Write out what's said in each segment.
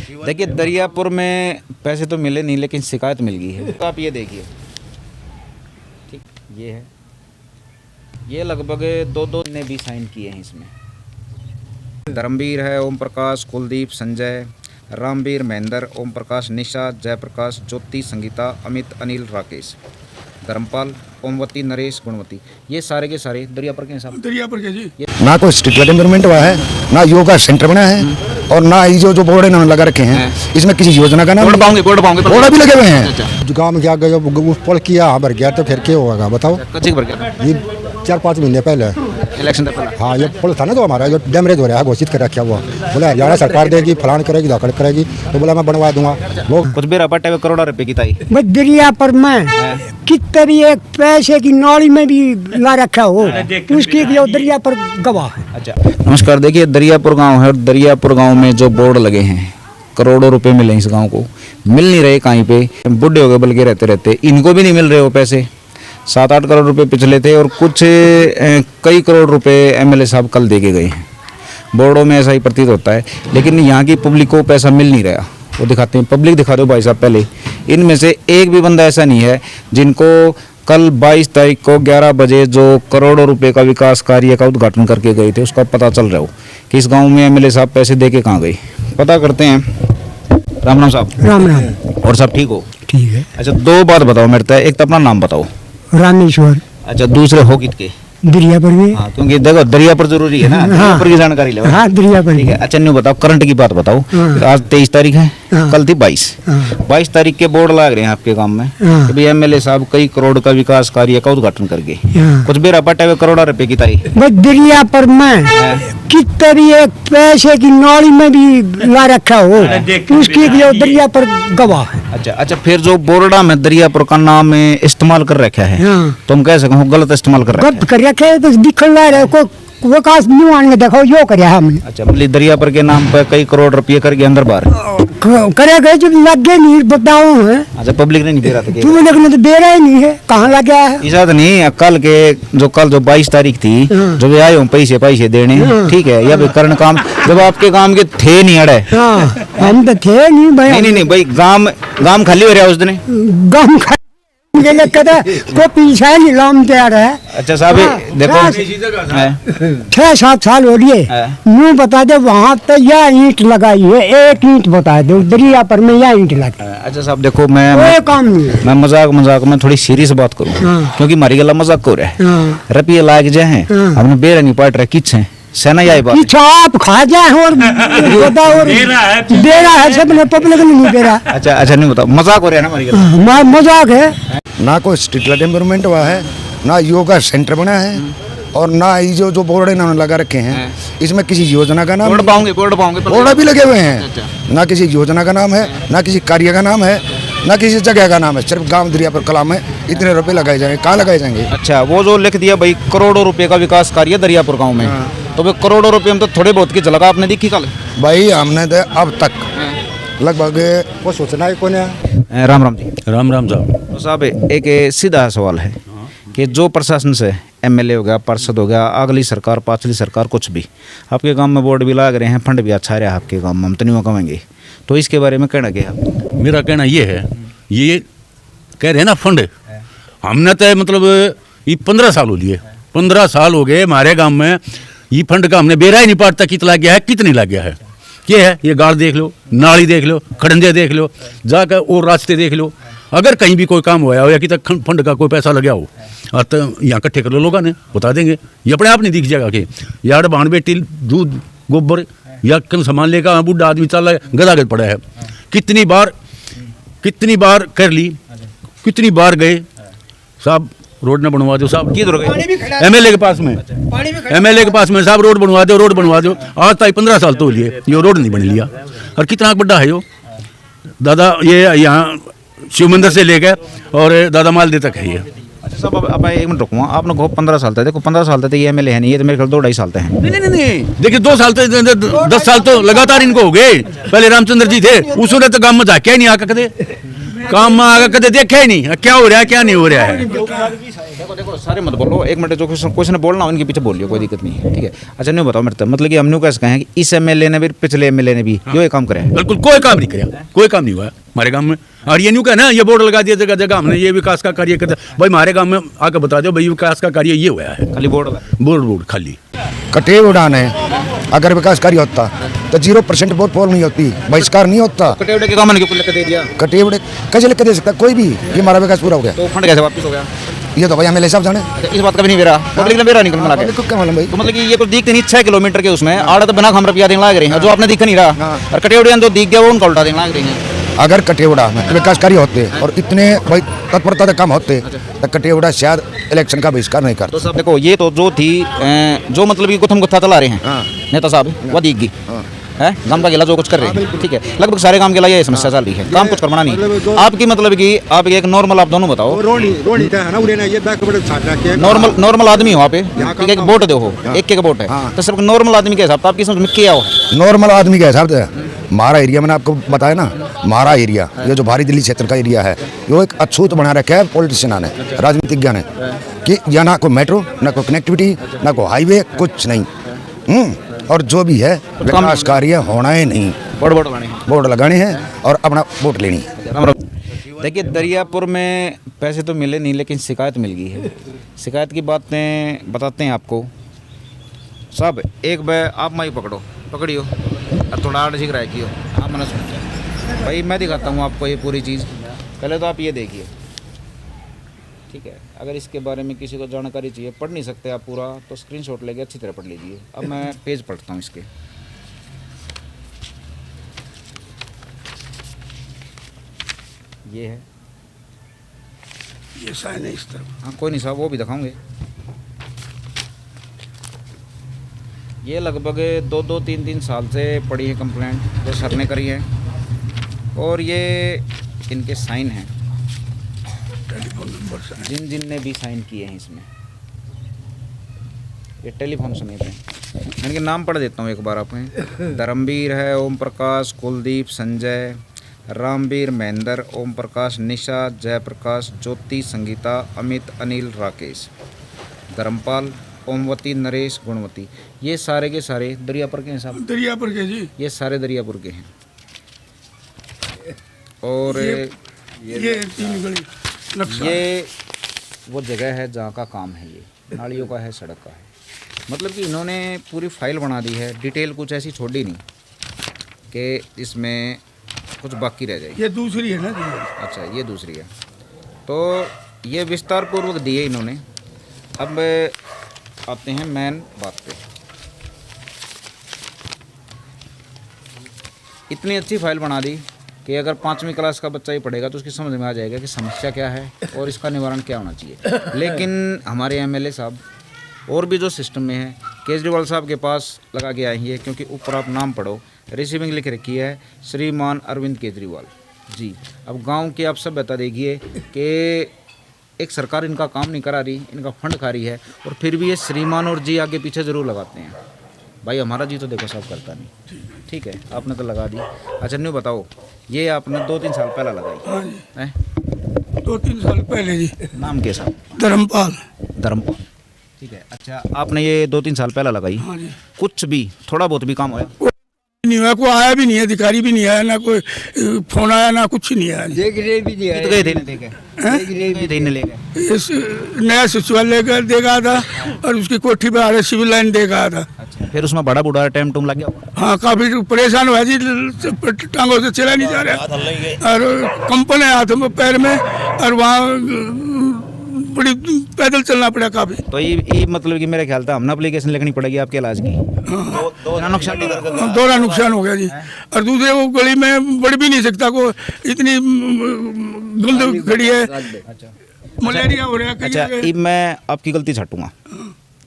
देखिए दरियापुर में पैसे तो मिले नहीं लेकिन शिकायत मिल गई है। तो आप ये देखिए, ठीक ये है, ये लगभग दो ने भी साइन किए हैं इसमें। धर्मवीर है, ओम प्रकाश, कुलदीप, संजय, रामवीर, महेंद्र, ओम प्रकाश, निशा, जयप्रकाश, ज्योति, संगीता, अमित, अनिल, राकेश, धर्मपाल, ओमवती, नरेश, गुणवती, ये सारे के सारे दरियापुर के हिसाब। दरियापुर के जी ना कोई स्ट्रीट लाइट एनवायरनमेंट हुआ है, ना योगा सेंटर बना है, और ना ये जो बोर्ड इन्होंने लगा रखे हैं इसमें किसी योजना का नाम बोर्ड भी लगे हुए हैं। जो गाँव में क्या गया पुल किया भर गया तो फिर क्या होगा बताओ। कच्ची भर गया ये 4-5 महीने पहले इलेक्शन तक पहले। हाँ, ये पुल था ना जो हमारा जो डैमेज हो रहा है घोषित कर रखा हुआ, बोला हरियाणा सरकार देगी, फलान करेगी, दाखिल करेगी, तो बोला मैं बनवा दूंगा। वो कुछ भी रपटे में करोड़ों रुपए की ताई दरियापुर में कितनी एक पैसे की नाली में भी ला रखा हो, उसकी दरियापुर गवाह है। अच्छा नमस्कार, देखिए दरियापुर गांव है और दरियापुर गांव में जो बोर्ड लगे हैं करोड़ों रुपए मिले इस गांव को, मिल नहीं रहे कहीं पे, बुढ़े हो गए बल्कि रहते रहते, इनको भी नहीं मिल रहे वो पैसे। 7-8 करोड़ रुपए पिछले थे और कुछ कई करोड़ रुपए एमएलए साहब कल दे के गए हैं। बोर्डों में ऐसा ही प्रतीत होता है, लेकिन यहाँ की पब्लिक को पैसा मिल नहीं रहा। वो दिखाते हैं, पब्लिक दिखा दो भाई साहब पहले। इनमें से एक भी बंदा ऐसा नहीं है जिनको कल 22 तारीख को 11 बजे जो करोड़ों रुपए का विकास कार्य का उद्घाटन करके गए थे उसका पता चल रहा हो कि इस गाँव में एमएलए साहब पैसे दे के कहाँ गए। पता करते हैं। राम राम साहब। राम राम। और सब ठीक हो? ठीक है। अच्छा दो बात बताओ मेरे को, एक तो अपना नाम बताओ। रामेश्वर। अच्छा दूसरे हो कित के? दरियापुर में। हाँ, क्योंकि देखो दरियापुर जरूरी है ना। दरियापुर की जानकारी लो। हाँ दरियापुर। ठीक है। अच्छा न्यू बताओ, करंट की बात बताओ। आज 23 तारीख है, कल थी 22। 22 तारीख के बोर्ड लग रहे हैं आपके गांव में कि भाई एमएलए साहब कई करोड़ का विकास कार्य का उद्घाटन करके कुछ बेरा पटे हुए करोड़ों रुपए की ताई। दरियापुर में कितनी एक पैसे की नाली में भी ला रखा हो, उसकी दरियापुर गवाह है। अच्छा फिर जो बोर्डा में दरियापुर का नाम इस्तेमाल कर रखा है, तुम कह सको गलत इस्तेमाल कर रखे हैं तो दिखल रहा को विकास न्यू आने देखो यो करे हमने। अच्छा मतलब दरियापुर के नाम पर कई करोड़ रुपये करके अंदर बाहर करे गए, जब लगे नहीं बताओ है। अच्छा पब्लिक ने नहीं दे रहा था? पब्लिक ने तो दे रहा ही नहीं है, कहाँ लग गया है? ऐसा तो नहीं, कल जो 22 तारीख थी जब आए हो पैसे देने, ठीक है, या करण काम जब आपके काम के थे नहीं अड़े। हम तो थे नहीं भाई। नहीं भाई, गांव खाली हो रहा है उस दिन। गांव को पीछा नहीं लाम तैयार है। अच्छा साहब देखो 6-7 साल हो लिए, यूँ बता दे वहाँ पे यह ईंट लगाई है, एक ईंट बता दो दरियापुर में यह ईंट लगी। अच्छा साहब देखो, मैं काम नहीं है। मैं मजाक में थोड़ी सीरियस बात करूँ, क्योंकि हमारी गला मजाक हो रहा है। रुपये लाग जाए हमने बेरा नहीं पाट रहे किच है सेना यही बात आप खा जाए और दे रहा है सब पब्लिक नहीं दे रहा। अच्छा नहीं बताओ, मजाक हो रहा है ना हमारी? मजाक है। ना कोई स्ट्रीट लाइट एनवायरनमेंट हुआ है, ना योगा सेंटर बना है, और ना ये जो बोर्ड इन्होंने लगा रखे हैं इसमें किसी योजना का नाम बोर्ड भी लगे हुए हैं। ना किसी योजना का नाम है, ना किसी कार्य का नाम है, ना किसी जगह का नाम है। सिर्फ गांव दरियापुर कला में इतने रुपए लगाए जाएंगे, कहाँ लगाए जाएंगे? अच्छा वो जो लिख दिया भाई करोड़ों रुपए का विकास कार्य दरियापुर गांव में, तो वे करोड़ों रुपए में तो थोड़े बहुत की झलक आपने देखी कल? भाई हमने तो अब तक लगभग वो सोचना है कौन है। राम जी। राम साहब। तो साहब एक सीधा सवाल है कि जो प्रशासन से एमएलए हो गया, पार्षद हो गया, अगली सरकार पाछली सरकार कुछ भी आपके गांव में बोर्ड भी लाग रहे हैं, फंड भी अच्छा रहा आपके गांव में, हम तो नहीं कहेंगे, तो इसके बारे में कहना क्या? मेरा कहना ये है, ये कह रहे हैं ना फंड, हमने तो मतलब ये 15 साल हो लिए, 15 साल हो गए हमारे गांव में ये फंड का हमने बेरा ही नहीं पाटता कितना लग गया है, कितनी लग गया है। ये है, ये गाड़ देख लो, नाली देख लो, खड़ंजे देख लो, जाकर और रास्ते देख लो, अगर कहीं भी कोई काम हुआ हो या कि तक फंड का कोई पैसा लगा हो तो यहाँ इकट्ठे कर लो, लोगों ने बता देंगे। ये अपने आप नहीं दिख जाएगा कि यार बाण बेटी दूध गोबर या कम सामान लेकर बुढ़ा आदमी चल गदागद पड़ा है। कितनी बार कर ली, कितनी बार गए साहब रोड न बनवा दो साहब, किधर गए एमएलए के पास में साहब रोड बनवा दो। आज तक 15 साल तो लिए ये रोड नहीं बन लिया, और कितना बड़ा है यो दादा, ये यहाँ शिव मंदिर से लेकर और दादा मालदे तक है ये। अच्छा साहब अब 1 मिनट रुकूंगा, आपने कहो 15 साल तक, देखो 15 साल तक ये एमएलए है नहीं, ये तो मेरे ख्याल 2-2.5 साल तक हैं। नहीं देखिए 2 साल तो 10 साल तो लगातार इनको हो गए। पहले रामचंद्र जी थे, उसने तो गांव में जाके नहीं आकर दे काम में आगे कदे देखा ही नहीं क्या हो रहा है क्या नहीं हो रहा है। देखो देखो सारे मत बोलो, एक मिनट जो क्वेश्चन बोलना उनके पीछे बोलिए, कोई दिक्कत नहीं है, ठीक है। अच्छा नहीं बताओ मेरे मतलब कि हमने कैसे कहें कि इस एमएलए ने भी पिछले एमएलए ने भी ये काम करे, बिल्कुल कोई काम नहीं किया, कोई काम नहीं हुआ हमारे गांव में। और ये न्यू कहना ये बोर्ड लगा दिया जगह जगह हमने ये विकास का कार्य कर, भाई हमारे गांव में आके बता दो भाई विकास का कार्य ये हुआ है, खाली बोर्ड बोर्ड खाली। कटेव उड़ान है, अगर विकास कार्य होता तो 0% वोट पोल नहीं होती, बहिष्कार नहीं होता। कटेवड़े के काम लिख के दे दिया, कटेवड़े कैसे लिख के दे सकता कोई भी कि हमारा विकास पूरा हो गया, तो फंड कैसे वापस हो गया? ये तो भाई एमएलए साहब जाने। अच्छा, इस बात का भी नहीं मेरा पब्लिक ने मेरा निकल मिला के, क्या मालूम भाई। तो मतलब कि ये कुछ दिखते नहीं 6 किलोमीटर के उसमें आड़ा तो बिना हम रुपया देने लग रहे हैं, जो आपने दिखा नहीं रहा, और कटेवड़िया जो दिख गया वो उनका उल्टा देने लग रहे हैं। अगर कटेवड़ा में विकास कार्य होते और इतने भाई तत्परता से काम होते तो कटेवड़ा शायद इलेक्शन का बहिष्कार नहीं करता। तो साहब देखो ये तो जो थी जो मतलब कि गुथम गुत्था चला रहे हैं नेता साहब वो दिख गई है, गांव का गिला जो कुछ कर रहे हैं, ठीक है, लगभग सारे काम के लिए ये समस्या चल रही है, काम कुछ करवाना नहीं। आपकी मतलब कि आप एक नॉर्मल, आप दोनों बताओ, नॉर्मल आदमी हो आप, ठीक है, वोट दो हो, एक वोट है, तो सिर्फ नॉर्मल आदमी के हिसाब आपकी समझ में क्या हो? नॉर्मल आदमी के हिसाब से हमारा एरिया मैंने आपको बताया ना, हमारा एरिया ये जो भारी दिल्ली क्षेत्र का एरिया है वो एक अछूत बना रखा है पॉलिटिशियन ने, राजनीतिज्ञ ने, कि यहाँ ना कोई मेट्रो ना कोई कनेक्टिविटी ना कोई हाईवे कुछ नहीं। और जो भी है विकास कार्य होना ही नहीं, बोर्ड लगाने हैं और अपना वोट लेनी है। देखिए दरियापुर में पैसे तो मिले नहीं लेकिन शिकायत मिल गई है, शिकायत की बातें बताते हैं आपको साहब। एक बार आप माई पकड़ियो और थोड़ा आड़ झिक रहा है आप मैंने सुनते भाई, मैं दिखाता हूँ आपको ये पूरी चीज़, पहले तो आप ये देखिए, ठीक है। अगर इसके बारे में किसी को जानकारी चाहिए, पढ़ नहीं सकते आप पूरा, तो स्क्रीनशॉट लेके अच्छी तरह पढ़ लीजिए। अब मैं पेज पढ़ता हूँ इसके, ये है, ये साइन है इस तरफ। हाँ कोई नहीं साहब वो भी दिखाऊंगे। ये लगभग 2-3 साल से पड़ी है कंप्लेंट, जो सर ने करी है, और ये इनके साइन हैं, टेलीफोन नंबर साइन, जिन ने भी साइन किए हैं इसमें, ये टेलीफोन समेत है। मैं इनके नाम पढ़ देता हूँ एक बार आपने, धर्मवीर है, ओम प्रकाश, कुलदीप, संजय, रामवीर, महेंद्र, ओम प्रकाश, निशा, जयप्रकाश, ज्योति, संगीता, अमित, अनिल, राकेश, धर्मपाल, ओमवती, नरेश, गुणवती, ये सारे के सारे दरियापुर के हैं साहब, दरियापुर के जी, ये सारे दरियापुर के हैं। और ये 3 गली नक्शा, ये वो जगह है जहाँ का काम है, ये नालियों का है, सड़क का है, मतलब कि इन्होंने पूरी फाइल बना दी है, डिटेल कुछ ऐसी छोड़ी नहीं कि इसमें कुछ बाकी रह जाए। ये दूसरी है ना जी। अच्छा ये दूसरी है, तो ये विस्तार पूर्वक दिए इन्होंने। अब आते हैं मेन बात पे। इतनी अच्छी फाइल बना दी कि अगर 5वीं क्लास का बच्चा ही पढ़ेगा तो उसकी समझ में आ जाएगा कि समस्या क्या है और इसका निवारण क्या होना चाहिए। लेकिन हमारे एमएलए साहब और भी जो सिस्टम में है, केजरीवाल साहब के पास लगा के आई है, क्योंकि ऊपर आप नाम पढ़ो, रिसीविंग लिख रखी है श्रीमान अरविंद केजरीवाल जी। अब गांव की आप सब बता देखिए कि एक सरकार इनका काम नहीं करा रही, इनका फंड खा रही है, और फिर भी ये श्रीमान और जी आगे पीछे ज़रूर लगाते हैं। भाई हमारा जी तो देखो सब करता नहीं, ठीक है, आपने तो लगा दी। अच्छा नहीं बताओ, ये आपने 2-3 साल पहले लगाई? हाँ जी, हैं? 2-3 साल पहले जी। नाम के साथ? धर्मपाल। ठीक है। अच्छा आपने ये 2-3 साल पहले लगाई? हाँ जी। कुछ भी थोड़ा बहुत भी काम होया? नहीं हुआ, कोई आया भी नहीं है, अधिकारी भी नहीं आया, ना कोई फोन आया, ना कुछ नहीं आया। देख रहे भी नहीं आए, गए थे लेके, देख रहे ले गए। इस नया सचिवालय देगा था और उसकी कोठी पे आ रहे सिविल लाइन देगा था। अच्छा फिर उसमें बड़ा बूढ़ा टाइम टूम लग गया? हाँ काफी परेशान हुआ जी, टांगों से चला नहीं जा रहा, और कंपन है हाथों में पैर में, और वहाँ बड़ी पैदल चलना पड़ा काफी। तो ये मतलब कि मेरे ख्याल था हमने एप्लीकेशन लिखनी पड़ेगी आपके इलाज की। दोहरा नुकसान हो गया जी। और दूसरे वो गली में बढ़ भी नहीं सकता, को इतनी धुंध खड़ी है, मलेरिया हो रहा है। अच्छा अब मैं आपकी गलती छाटूंगा,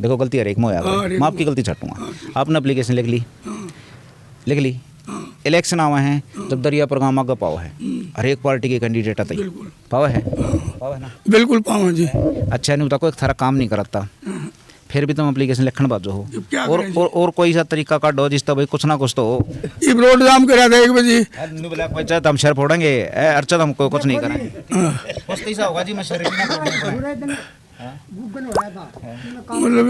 देखो गलती हर एक में होया, मैं आपकी गलती छाटूंगा। आपने एप्लीकेशन लिख ली, इलेक्शन आवा है, जब दरियापुर गाँव में पाव है, हर एक पार्टी के कैंडिडेट आते ही पाव है ना? बिल्कुल पावा जी। अच्छा नहीं बता, कोई थारा काम नहीं कराता, फिर भी तुम एप्लीकेशन लिखण बाजो हो अब क्या और करें और कोई सा तरीका काटो जिसका भाई कुछ ना कुछ तो हो। ये रोड जाम करा था 1 बजे। ब्लैक पंचायत हम शहर फोड़ेंगे अर्चद हमको कुछ नहीं करेंगे कुछ कैसा होगा जी मैं शहर भी ना फोड़ूंगा। मतलब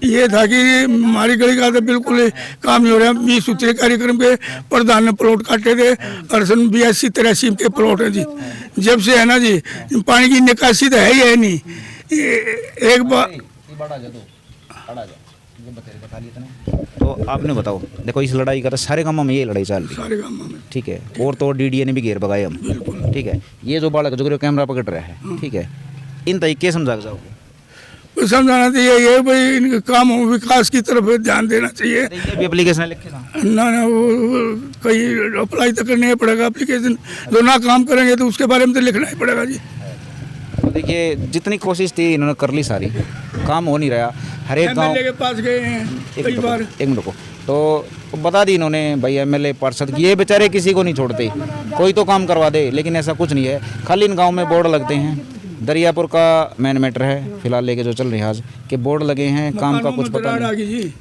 ये था कि हमारी गली का तो बिल्कुल काम नहीं हो रहा। 20 सूत्रीय कार्यक्रम के प्रधान ने प्लॉट काटे थे और सन 82-83 के प्लॉट है जी। जब से है ना जी पानी की निकासी तो है ही है नहीं। एक बार तो आपने बताओ देखो इस लड़ाई का तो सारे कामों में ये लड़ाई चल रही है सारे गाँव में ठीक है और तो डीडीए ने भी घेर भगाए हम ठीक है। ये जो बालक जो कैमरा पकड़ रहा है ठीक है इन तरीके समझा के जाओगे तो समझाना चाहिए ये भाई इनके काम विकास की तरफ ध्यान देना चाहिए। ये भी एप्लीकेशन लिखे था ना वो कहीं अप्लाई तो करना ही पड़ेगा एप्लीकेशन। जो ना काम करेंगे तो उसके बारे में तो लिखना ही पड़ेगा जी। तो देखिए जितनी कोशिश थी इन्होंने कर ली सारी काम हो नहीं रहा। हर एक गाँव एमएलए के पास गए हैं कई बार। एक मिनट को तो बता दी इन्होंने भाई एमएलए पार्षद ये बेचारे किसी को नहीं छोड़ते कोई तो काम करवा दे लेकिन ऐसा कुछ नहीं है। खाली इन गाँव में बोर्ड लगते हैं। दरियापुर का मेन मैटर है फिलहाल लेके जो चल रही है आज के बोर्ड लगे हैं काम का कुछ पता दरार आ नहीं गई जी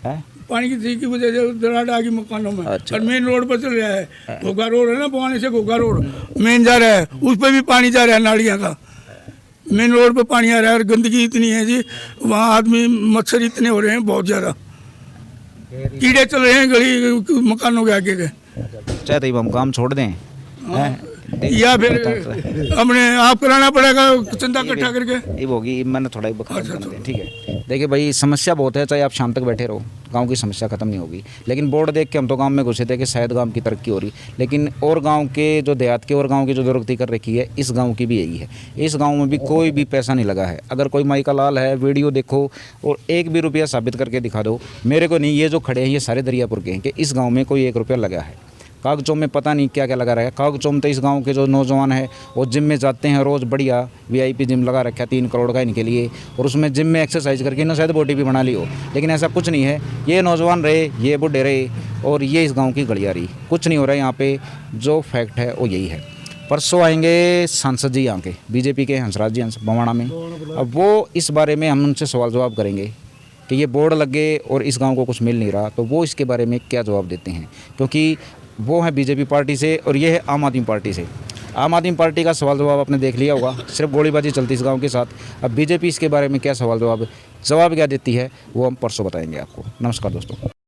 है। पानी की थी की वजह से दरार आ गई मकानों में। अच्छा। और मेन रोड पर चल रहा है घोघा रोड है ना बवानी से घोघा रोड मेन जा रहा है उस पर भी पानी जा रहा है नालियाँ का। मेन रोड पे पानी आ रहा है और गंदगी इतनी है जी वहाँ आदमी मच्छर इतने हो रहे हैं बहुत ज़्यादा कीड़े चल रहे हैं गली मकानों के आगे के। चाहते ही हम काम छोड़ दें हैं? या फिर अपने आप कराना पड़ेगा चंदा इकट्ठा करके। ये होगी मैंने थोड़ा ही बता दें ठीक है। देखिए भाई समस्या बहुत है चाहे आप शाम तक बैठे रहो गांव की समस्या खत्म नहीं होगी। लेकिन बोर्ड देख के हम तो गांव में घुसे थे कि शायद गांव की तरक्की हो रही लेकिन और गांव के जो देहात के और गांव की जो दुरुक्ति कर रखी है इस गांव की भी यही है। इस गांव में भी कोई भी पैसा नहीं लगा है। अगर कोई माई का लाल है वीडियो देखो और 1 भी रुपया साबित करके दिखा दो मेरे को नहीं। ये जो खड़े हैं ये सारे दरियापुर के हैं कि इस गाँव में कोई 1 रुपया लगा है। कागजों में पता नहीं क्या क्या लगा रहा है। कागजों में तो इस गांव के जो नौजवान है वो जिम में जाते हैं रोज़ बढ़िया VIP जिम लगा रखा है 3 करोड़ का इनके लिए और उसमें जिम में एक्सरसाइज करके इन्होंने शायद बॉडी भी बना ली हो लेकिन ऐसा कुछ नहीं है। ये नौजवान रहे ये बूढ़े रहे और ये इस गांव की गलियाँ रही कुछ नहीं हो रहा है यहाँ पे। जो फैक्ट है वो यही है। परसों आएंगे सांसद जी यहाँ के BJP के हंसराज जी हंस बवाना में। अब वो इस बारे में हम उनसे सवाल जवाब करेंगे कि ये बोर्ड लगे और इस गाँव को कुछ मिल नहीं रहा तो वो इसके बारे में क्या जवाब देते हैं क्योंकि वो है BJP पार्टी से और ये है आम आदमी पार्टी से। आम आदमी पार्टी का सवाल जवाब आपने देख लिया होगा सिर्फ गोलीबाजी चलती इस गांव के साथ। अब BJP इसके बारे में क्या सवाल जवाब क्या देती है वो हम परसों बताएंगे आपको। नमस्कार दोस्तों।